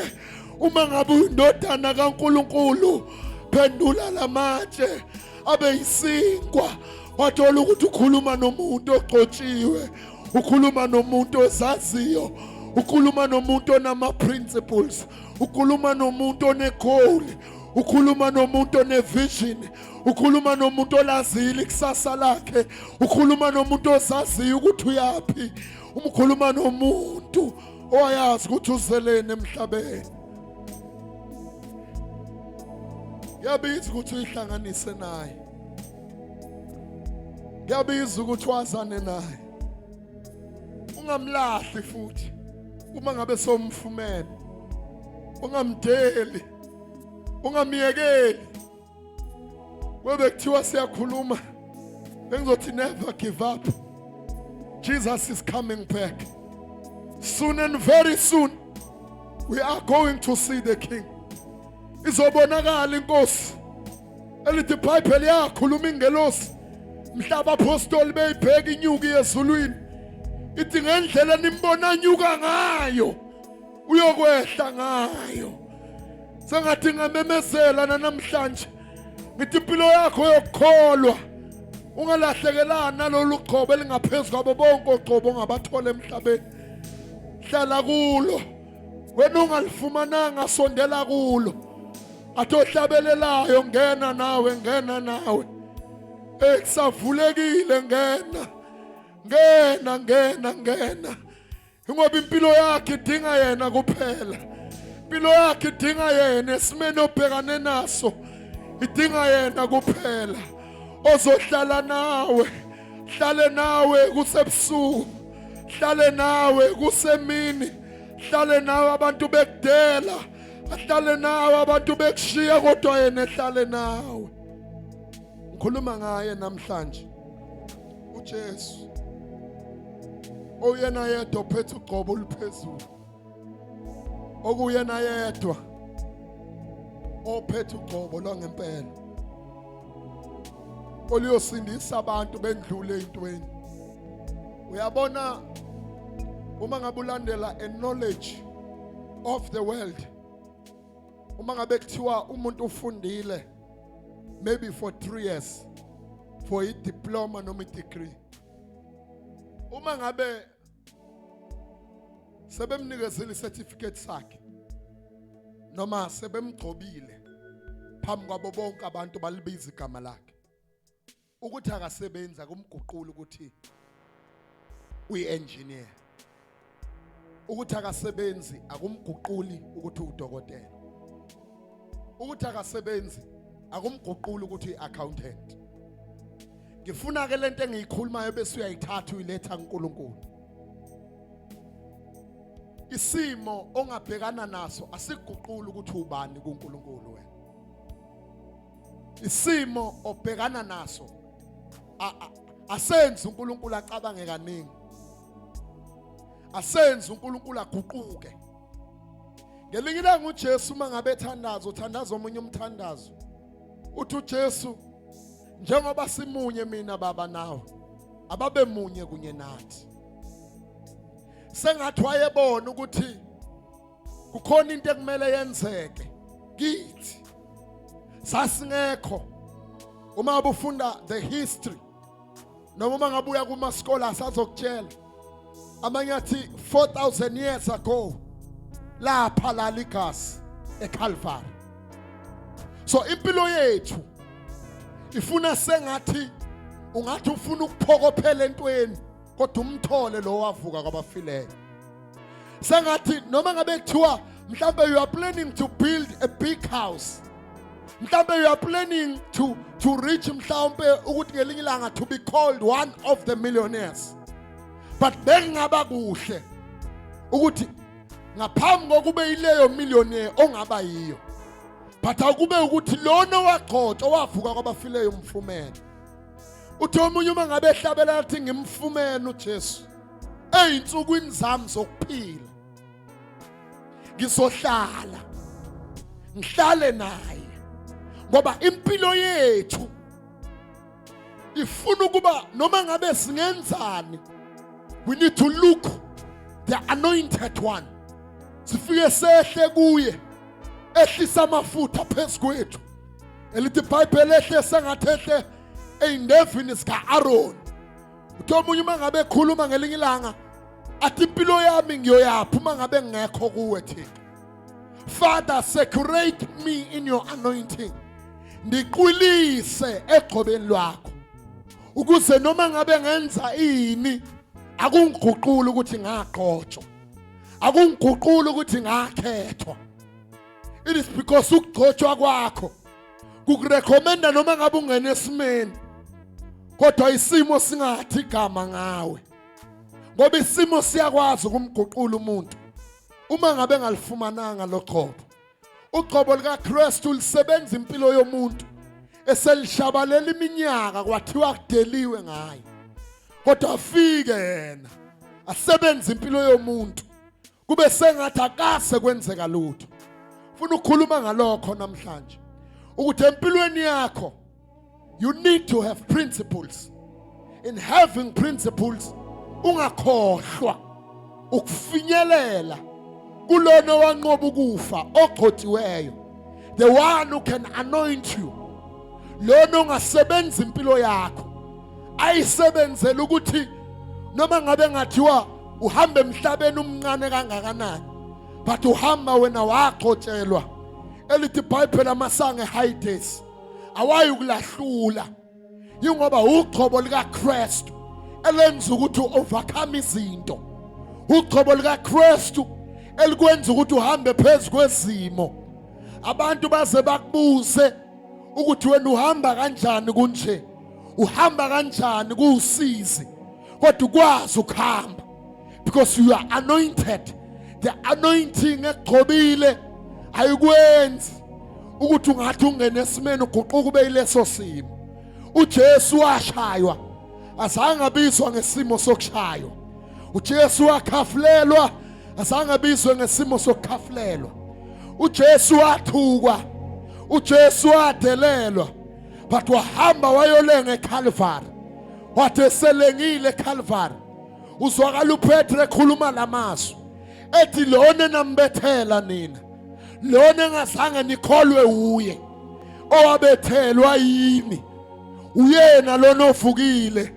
uma ngabe uyindodana kaNkuluNkulu phendula lamatshe abe yisinkwa wathola ukuthi ukhuluma nomuntu ogcotshiwe ukhuluma nomuntu ozaziyo ukhuluma nomuntu onama principles ukhuluma nomuntu onegoal ukhuluma nomuntu onevision ukhuluma nomuntu olazile ikusasa lakhe ukhuluma nomuntu ozaziyo ukuthi uyapi umkhuluma nomuntu oyazi ukuthi uzelene emhlabeni yabiza ukuthi uyihlanganise naye yabiza ukuthi wazane naye ungamlahli futhi uma ngabe somfumene ungamdeli ungamiyekeli webe kuthiwa siyakhuluma bengizothi never give up. Jesus is coming back soon and very soon we are going to see the King. Izobonakala inkosi elithi iBhayibheli yakhuluma ingelosi mhlaba apostoli beyibheka inyuki yezulwini ithi ngendlela nimbona nyuka ngayo uyokwehla ngayo sengathi ngamemezela namhlanje ngithi impilo yakho yokukholwa ungalahlekelana nalolu qobo elingaphezulu kwabo bonke oqobo ongabathola emhlabeni hlala kulo wena ungalifumananga sondela kulo atohlabelelayo ngena nawe ekusavulekile ngena ngoba impilo yakhe idinga yena kuphela impilo yakhe idinga yena esimene obhekane naso idinga yena kuphela ozohlala nawe hlale nawe kusebusuku hlale nawe kusemini hlale nawe abantu bekudela ahlale nawe abantu bekushiya kodwa yena ehlale nawe ngikhuluma ngaye namhlanje uJesu oyena yedwa ophethe uqobo oluphezulu okuyena yedwa ophethe uqobo lwangempela oliyosindisa abantu bendlule ezintweni uyabona uma ngabe ulandela a knowledge of the world uma ngabe kuthiwa umuntu ufundile maybe for 3 years for a diploma noma degree uma ngabe sebemnikezile certificate sakhe noma sebemgcobile phambi kwabo bonke abantu balibiza igama lakhe ukuthi akasebenza kumguqula ukuthi uyi-engineer ukuthi akasebenzi akumguquli ukuthi udokotela ukuthi akasebenzi akumguquli ukuthi uyi-accountant ngifuna ke lento engiyikhulumayo bese uyayithatha uyiletha kuNkulunkulu isimo ongabhekana naso asiguquli ukuthi ubani kuNkulunkulu wena isimo obhekana naso asenze uNkulunkulu acabange kaningi asenze uNkulunkulu aguquke ngelinye ilanga uJesu mangabe ethandaza uthandaza omunye umthandazo uthi uJesu njengoba simunye mina baba nawe ababe munye kunye nathi sengathi wayebona ukuthi kukhona into ekumele yenzeke kithi sasingekho. Uma ngabe ufunda the history noma uma ngabe uya kuma scholars azokutshela amanye athi 4000 years ago lapha la ligas eCalvary. So impilo yethu ifuna sengathi ungathi ufuna ukuphokophela entweni kodwa umthole lo wavuka kwabafileyo. Sengathi noma ngabe kuthiwa mhlambe you are planning to build a big house, mhlambe you are planning to reach mhlambe ukuthi ngelinye ilanga to be called one of the millionaires, but bekungaba kuhle ukuthi ngaphambi kokube ileyo millionaire ongaba yiyo, but akube ukuthi lona wagcotshwa wavuka kwabafileyo umfumene. Uthi omunye uma ngabe ehlabela athi ngimfumene uJesu eyinsukwini zami zokuphila ngizohlala ngihlale naye, ngoba impilo yethu ifuna ukuba noma ngabe singenzani, we need to look the anointed one. Sifike sehle kuye ehlisa amafutha phezu kwethu, elithi iBhayibheli ehle sengathehle eyindevini sika Aaron. Uthi omunye uma ngabe ekhuluma ngelinye ilanga athi impilo yami ngiyoyapha uma ngabe ngekho kuwe Thixo. Father, saturate me in your anointing. Ndiqwilise egqobeni lwakho ukuze noma ngabe ngenza ini akungiguqula ukuthi ngaqotshwa, akungiguqula ukuthi ngakhethwa. It is because ukugcotshwa kwakho kukurecommenda noma ngabe ungene esimeni kodwa isimo singathi igama ngawe, ngoba isimo siyakwazi ukumguqula umuntu uma ngabe ngalifumananga loqobo. Uqobo likaKristu lisebenza impilo yomuntu eselishabalela iminyaka kwathiwa kudeliwe ngaye, kodwa afike yena asebenza impilo yomuntu kube sengathi akase kwenzeka lutho. Ufuna ukukhuluma ngalokho namhlanje ukuthi empilweni yakho you need to have principles. In having principles ungakhohlwa ukufinyelela kulona wanqoba ukufa ogcotshiweyo, the one who can anoint you, lona ongasebenza impilo yakho ayisebenzele ukuthi noma ngabe ngathiwa uhambe emhlabeni umncane kangakanani, but uhamba wena wagcotshelwa. Elithi iBhayibheli amasango eHades awayi ukulahlula, yingoba ugcobo likaKristu elenza ukuthi overcome izinto, ugcobo likaKristu elikwenza ukuthi uhambe phezulu kwezimo. Abantu baze bakubuze ukuthi wena uhamba kanjani kunje, uhamba kanjani kuusizi, kodwa ukwazi ukuhamba because you are anointed. The anointing egcobile ayikwenzi ukuthi ungathi ungene esimeni uguquka ube yileso simo. uJesu washaywa azange abizwa ngesimo sokushaywa, uJesu wakhafulelwa azange abizwe ngesimo sokukhafulelwa, uJesu wathukwa, uJesu wadelelwa, but wahamba wayolenga eCalvary. Wathi eselengile eCalvary uzwakala uPetru ekhuluma lamazwi ethi lona nambethela nina, lona engazange nikholwe uye, owabethelwa yimi uyena lona ovukile,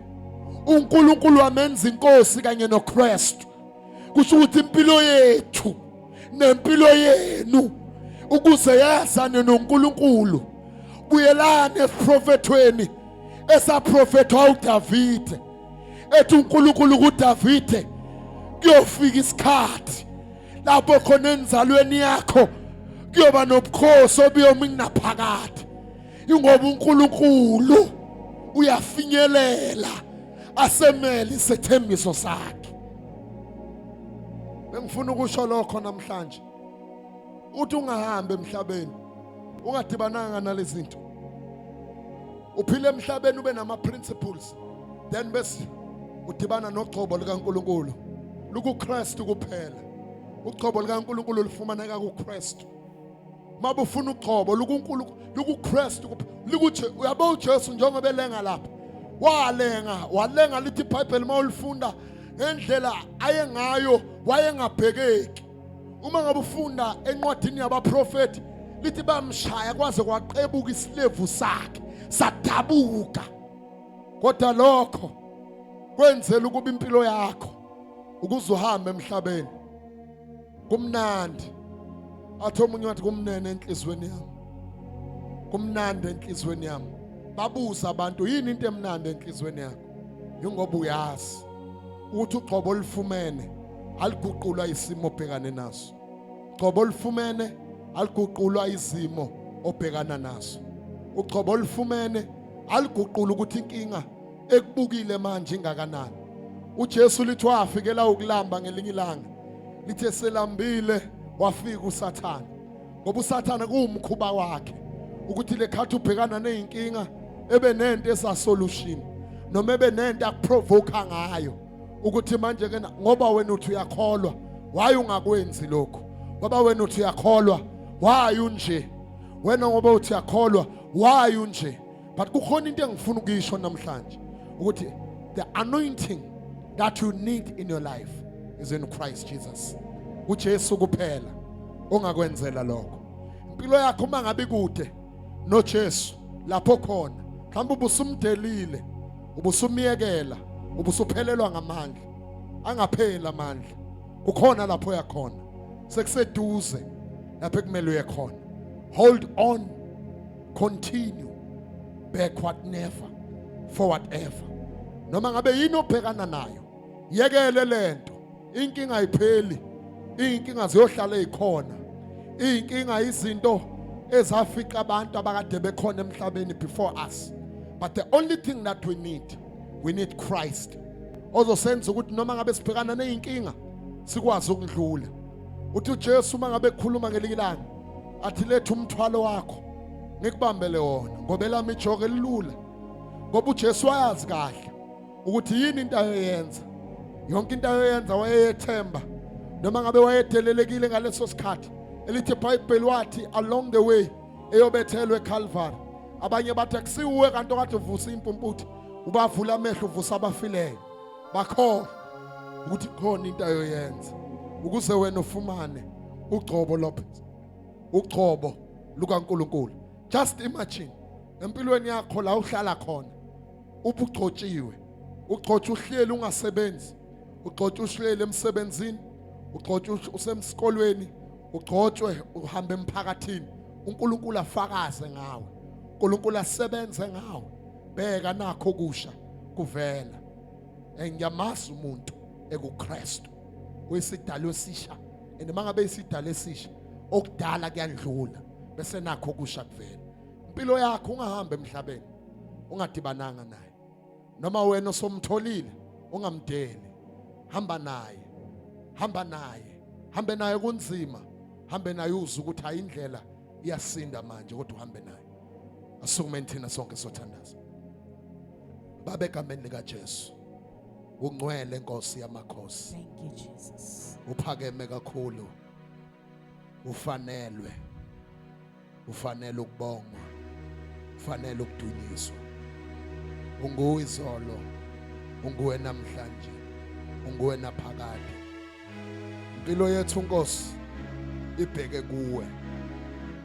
uNkulunkulu wamenza inkosi kanye noKristu. Kusho ukuthi impilo yethu nempilo yenu ukuze yazane noNkulunkulu buyelane eprofethweni esaprofethwa uDavide ethi uNkulunkulu kuDavide kuyofika isikhathi lapho khona enzalweni yakho kuyoba nobukhosi obuyoma inaphakade, ingoba uNkulunkulu uyafinyelela asemele isethembiso sakhe. Bengifuna ukusho lokho namhlanje uthi ungahambe emhlabeni ungadibananga nalezi zinto, uphile emhlabeni ube nama principles, then bese udibana nogcobo likaNkulunkulu lukuKristu kuphela. Ugcobo likaNkulunkulu lufumaneka kuKristu. Mabe ufuna ugcobo lukuNkulunkulu lukuKristu likuthi uyabo uJesu njengoba elenga lapha walenga lithi iBhayibheli mawulifunda ngendlela ayengayo wayengabhekeki. Uma ngabe ufunda encwadini yabaprofeti lithi bamshaya kwaze kwaqebuka isilevu sakhe sadabuka. Kodwa lokho kwenzela ukuba impilo yakho ukuze uhambe emhlabeni kumnandi. Athi omunye wathi kumnene enhlizweni yami, kumnandi enhlizweni yami. Babuza abantu yini into emnandi enhlizweni yakho? Yingoba uyazi ukuthi uqobo olufumene aliguqulwa isimo obhekane naso. Uqobo olufumene aliguqulwa izimo obhekana naso. Uqobo olufumene aliguqula ukuthi inkinga ekubukile manje ingakanani. uJesu lithi wafikela ukulamba ngelinye ilanga, lithe selambile wafika uSathane. Ngoba uSathane kuwumkhuba wakhe ukuthi lekhathi ubhekana nezinkinga ebe nento esasolution noma ebe nento akuprovoke ngayo ukuthi manje ke ngoba wena uthi uyakholwa waye ungakwenzi lokho, ngoba wena uthi uyakholwa waye unje, wena ngoba uthi uyakholwa waye unje. But kukhona into engifuna ukuyisho namhlanje ukuthi the anointing that you need in your life is in Christ Jesus. uJesu kuphela ongakwenzela lokho. Impilo yakho uma ngabe kude noJesu lapho khona, mhlawumbe ubusumdelile, ubusumiyekela, ubusuphelelwa ngamandla, angaphela amandla. Kukhona lapho yakhona, sekuseduze lapho kumele uye khona. Hold on, continue, backward never, forward ever. Noma ngabe yini obhekana nayo, yekele lento. Inkinga ayipheli, inkinga ziyohlala ezikhona. Inkinga izinto ezafica abantu abakade bekhona emhlabeni before us. But the only thing that we need Christ. Ozosenza ukuthi noma ngabe sibhekana nezinkinga sikwazi ukudlula. Uthi uJesu uma ngabe ekhuluma ngelinye ilanga athi letha umthwalo wakho ngikubambele wona ngoba elami ijoko elilula. Ngoba uJesu wayazi kahle ukuthi yini into ayoyenza. Yonke into ayoyenza wayethemba noma ngabe wayedelelekile ngaleso sikhathi. Elithi iBhayibheli wathi along the way eyobethelwe eCalvary, abanye bathi akusiwe kanti okade uvusa impumputhi ubavula amehlo uvusa abafileyo. Bakho ukuthi khona into ayoyenza ukuze wena ufumane ugcobo Lopez, ugcobo lukaNkulunkulu. Just imagine empilweni yakho la uhlala khona ubugcotshiwe, ugcotshwa uhleli ungasebenzi, ugcotshwa uhleli emsebenzini, ugcotshwa usemsikolweni, ugcotshwe uhambe emphakathini. uNkulunkulu afakaze ngawe, uNkulunkulu asebenze ngawe. Bheka nakho kusha kuvela. Engiyamazi umuntu ekuKristu wesidalo esisha, enmangabe isidalo esisha okudala kuyadlula bese nakho kusha kuvela. Impilo yakho ungahambe emhlabeni ungadibananga naye, noma wena osomtholile ungamdeli. Hamba naye, hamba naye, hambe naye kunzima, hambe naye uze ukuthi hayi indlela iyasinda manje kodwa uhambe naye. Asukume thina sonke sothandaza. Baba egameni lika Jesu, ungcwele Nkosi yamakhosi. Thank you, Jesus. Uphakeme kakhulu, ufanelwe, ufanele ukubongwa, ufanele ukudunyiswa. Unguwe izolo, unguwe namhlanje, unguwe naphakade. Impilo yethu Nkosi ibheke kuwe.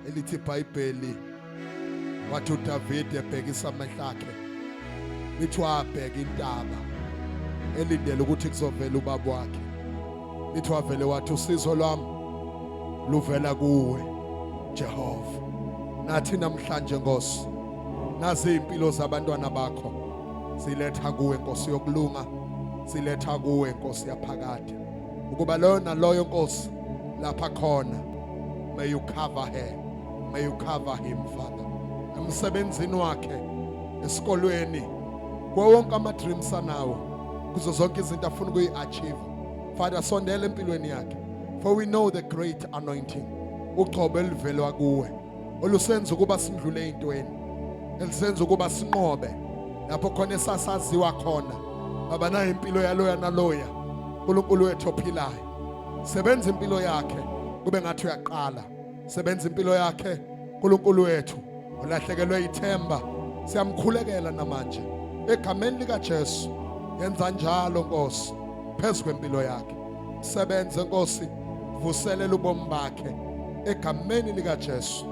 Elithi iBhayibheli wathi uDavid ebhekisa amehlo akhe, lithi wabheka intaba elindele ukuthi kuzovela ubaba wakhe. Lithi wavele wathi usizo lwami luvela kuwe Jehova. Nathi namhlanje Nkosi, nazi impilo zabantwana bakho siletha kuwe Nkosi yokulunga, siletha kuwe Nkosi yaphakade, ukuba lona loyo Nkosi lapha khona, may you cover her, may you cover him Father. Emsebenzini wakhe, esikolweni, kwa wonke ama dreams anawo, kuzo zonke izinto afuna ukuyi-achieve Father, sondela empilweni yakhe. For we know the great anointing, ugcobo elivelwa kuwe olusenza ukuba sindlule ezintweni, elisenza ukuba sinqobe lapho khona esasaziwa khona. Baba, nayo impilo yaloya naloya uNkulunkulu wethu ophilayo. Sebenza impilo yakhe kube ngathi uyaqala, sebenza impilo yakhe uNkulunkulu wethu olahlekelwe ithemba. Siyamkhulekela namanje egameni lika Jesu, yenza njalo Nkosi phezu kwempilo yakhe. Sebenze Nkosi, vuselela ubomi bakhe egameni lika Jesu.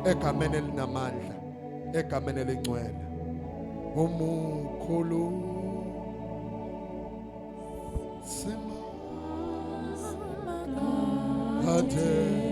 egameni elinamandla, egameni elingcwele. Umukhulu sima athe